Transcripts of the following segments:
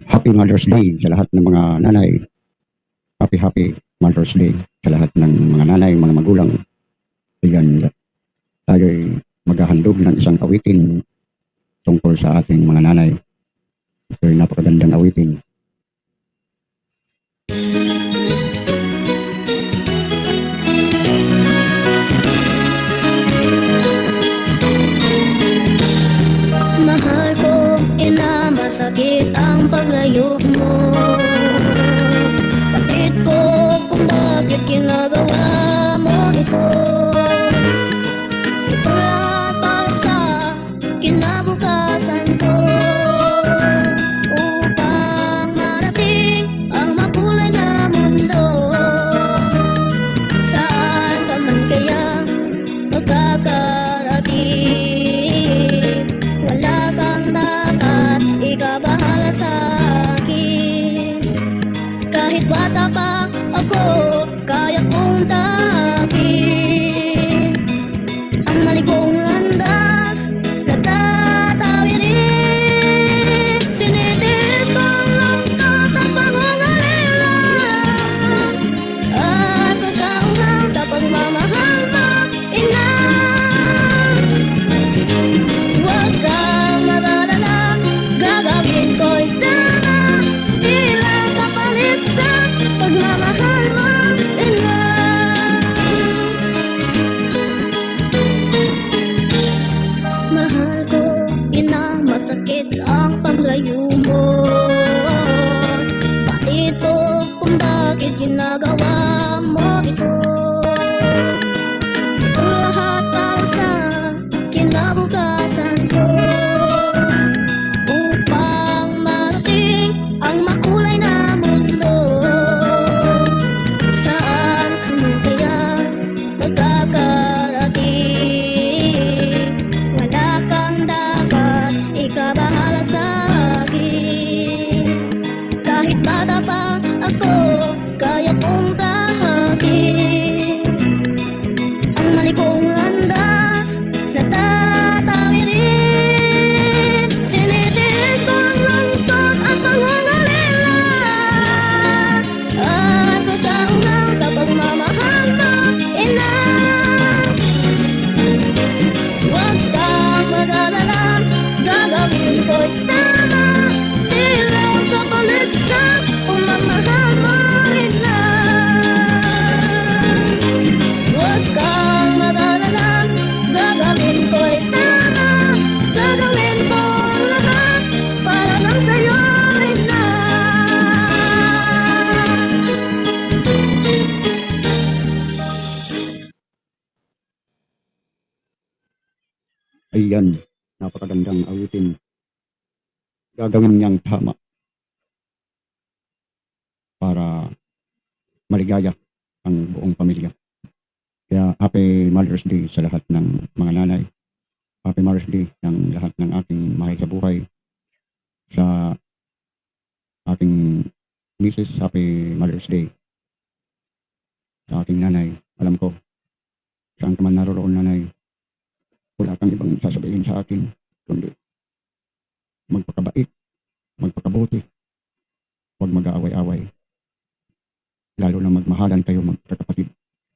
Happy Mother's Day sa lahat ng mga nanay. Happy Mother's Day sa lahat ng mga nanay, mga magulang. Ayan, tayo ay maghahandog ng isang awitin tungkol sa ating mga nanay. Ito ay napakagandang awitin. Mahal ko, ina, masakit ang paglayo mo. Kapatid ko, kung bakit ginagawa mo ito. Ito lahat para sa kinabukasan ko, upang marating ang makulay na mundo. Saan ka man kaya magkakarating, wala kang dapat ikabahala sa akin. Kahit bata pa ako, kaya kong tahakin ang malikong landas na tatawirin. Tinitip ang langkat at pangangailangan at pagkaunaw sa pagmamahal mo, ina. Huwag kang mag-alala, gagawin ko'y tama, di lang kapalit sa pagmamahal mo, ina. Mahal ko, ina, masakit ang paglayo mo. Bakit ko kung bakit ginagawa mo ito. Ito lahat para sa kinabukasan ko, upang marating ang makulay na mundo. Saan ka man kaya magkakarating, wala kang dapat ikabahala sa akin. Kahit bata pa ako, kaya kong tahakin ang malikong landas na tatawirin. Tinitiis ang lungkot at pangangailangan at pagkaunaw sa pagmamahal mo, ina. Huwag kang mag-alala, gagawin ko'y tama, di lang kapalit sa pagmamahal mo, ina. Huwag kang mag-alala, gagawin ko'y tama, gagawin ko ang lahat para lang sa'yo, ina. Ayan, napakagandang awitin. Gagawin niyang tama para maligaya ang buong pamilya. Kaya Happy Mother's Day sa lahat ng mga nanay. Happy Mother's Day ng lahat ng ating mahal sa buhay. Sa ating Mrs. Happy Mother's Day. Sa ating nanay, alam ko, saan ka man naroon, nanay, wala kang ibang sasabihin sa atin, kundi magpakabait, magpakabuti, huwag mag-aaway-away. Lalo na magmahalan kayo magkakapatid.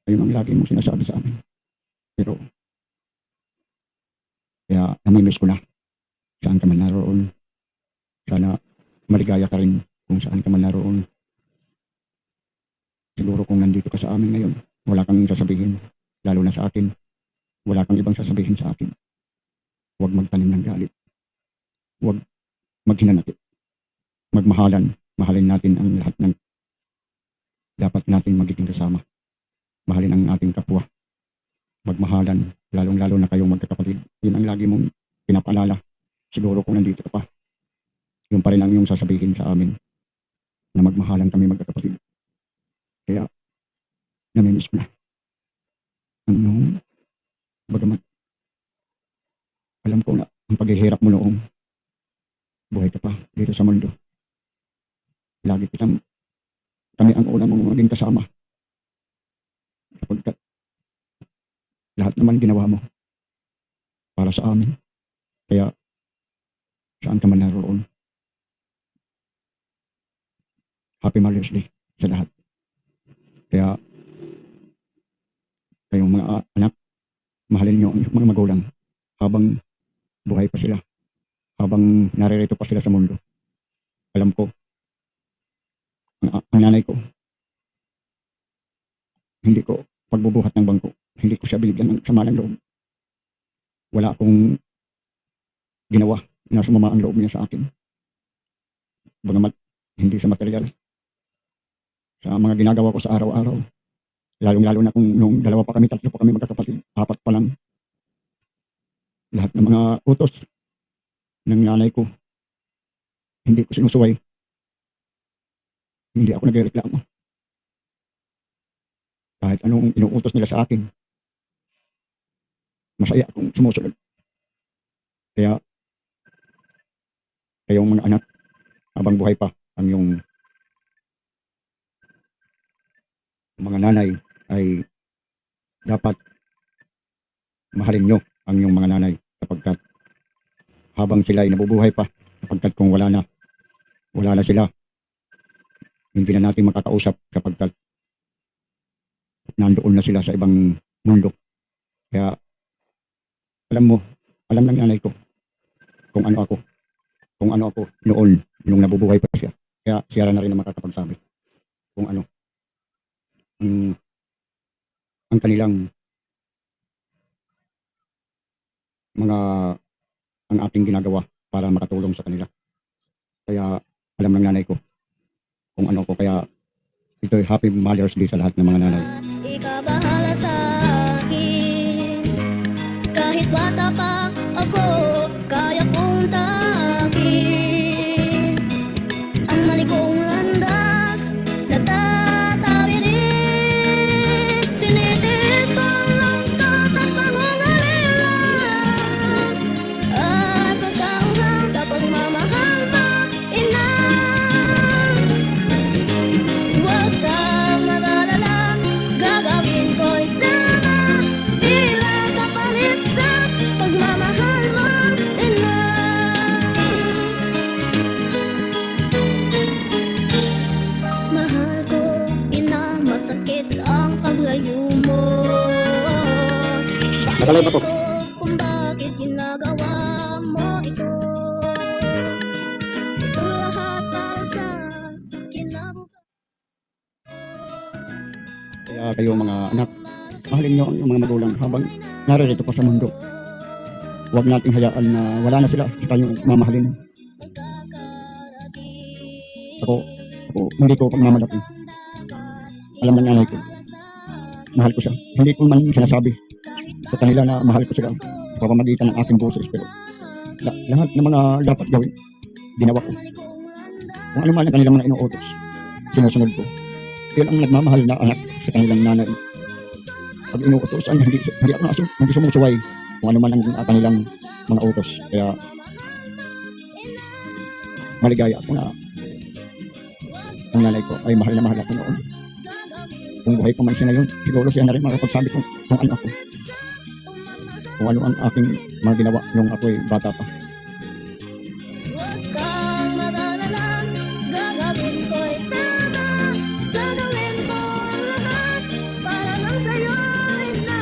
Ayun ang lagi mong sinasabi sa amin. Pero, kaya namimiss ko na. Saan ka man naroon. Sana maligaya ka rin kung saan ka man naroon. Siguro kung nandito ka sa amin ngayon, wala kang sasabihin, lalo na sa akin. Wala kang ibang sasabihin sa akin. Huwag magtanim ng galit. Huwag maghinanakit. Magmahalan. Mahalin natin ang lahat ng dapat natin magiging kasama. Mahalin ang ating kapwa. Magmahalan. Lalong-lalo na kayong magkakapatid. Yun ang lagi mong pinapaalala. Siguro kung nandito ka pa, yun pa rin ang iyong sasabihin sa amin na magmahalan kami magkakapatid. Kaya, namimiss ko na. Bagamat, alam ko na ang paghihirap mo noong buhay ka pa dito sa mundo. Lagi kami ang una mong maging kasama. Kapag lahat naman ginawa mo para sa amin. Kaya, saan ka man naroon, Happy Mother's Day sa lahat. Kaya kayong mga anak, mahalin niyo ang mga magulang habang buhay pa sila, habang naririto pa sila sa mundo. Alam ko, ang nanay ko, hindi ko pagbubuhat ng bangko, hindi ko siya binigyan ng sama ng loob. Wala akong ginawa na sumama ang loob niya sa akin. Bagamat hindi sa material, sa mga ginagawa ko sa araw-araw. Lalong-lalo na kung nung dalawa pa kami, tatlo pa kami magkakapatid, apat pa lang. Lahat ng mga utos ng nanay ko, hindi ko sinusuway. Hindi ako nagreklamo. Kahit anong inuutos nila sa akin, masaya akong sumusunod. Kaya, kayong mga anak, habang buhay pa ang iyong mga nanay, ay dapat mahalin nyo ang iyong mga nanay sapagkat habang sila ay nabubuhay pa, sapagkat kung wala na sila, hindi na natin makakausap sapagkat nandoon na sila sa ibang mundo. Kaya alam ng nanay ko kung ano ako noon nung nabubuhay pa siya. Kaya siya na rin ang makakapagsabi kung ano ang kanilang ang ating ginagawa para makatulong sa kanila. Kaya alam ng nanay ko kung ano ko. Kaya ito'y Happy Mother's Day sa lahat ng mga nanay. Ikaw bahala sa akin. Kahit bata pa ako, kaya kong tahakin ang mali kong landas na tatawirin. Tinitiis ko ang langkat at pangangalila at pagkauhang sa pagmamahal mo, ina. Huwag kang mag-alala, gagawin ko'y tama bilang kapalit sa pagmamahal mo, ina. Mahal ko, ina, masakit ang paglayo mo. Nakalay ba to? Kung bakit ginagawa mo ito. Itong lahat para sa kinabukasan. Kaya kayo mga anak, mahalin nyo ang iyong mga magulang habang naririto pa sa mundo. Huwag nating hayaan na wala na sila sa kanyang mamahalin. Ako hindi ko pagmamalaki. Alam ng nanay ko, mahal ko siya. Hindi ko man sinasabi sa kanila na mahal ko sila sa pamamagitan ng aking boses. Pero lahat ng mga dapat gawin, ginawa ko. Kung ano man ang kanilang mga inuutos, sinusunod ko. Yun ang nagmamahal na anak sa kanilang nanay. Pag inuutosan, hindi sumusuway kung ano man ang kanilang mga utos. Kaya maligaya ako na ang nanay ko ay mahal na mahal ako noon. Kung buhay pa man siya ngayon, siguro siya na rin makapagsabi kung ano ako. Kung ano ang aking mga ginawa nung ako'y bata pa. Huwag kang mag-alala, gagawin ko'y tama. Gagawin ko ang lahat para lang sa'yo, ina.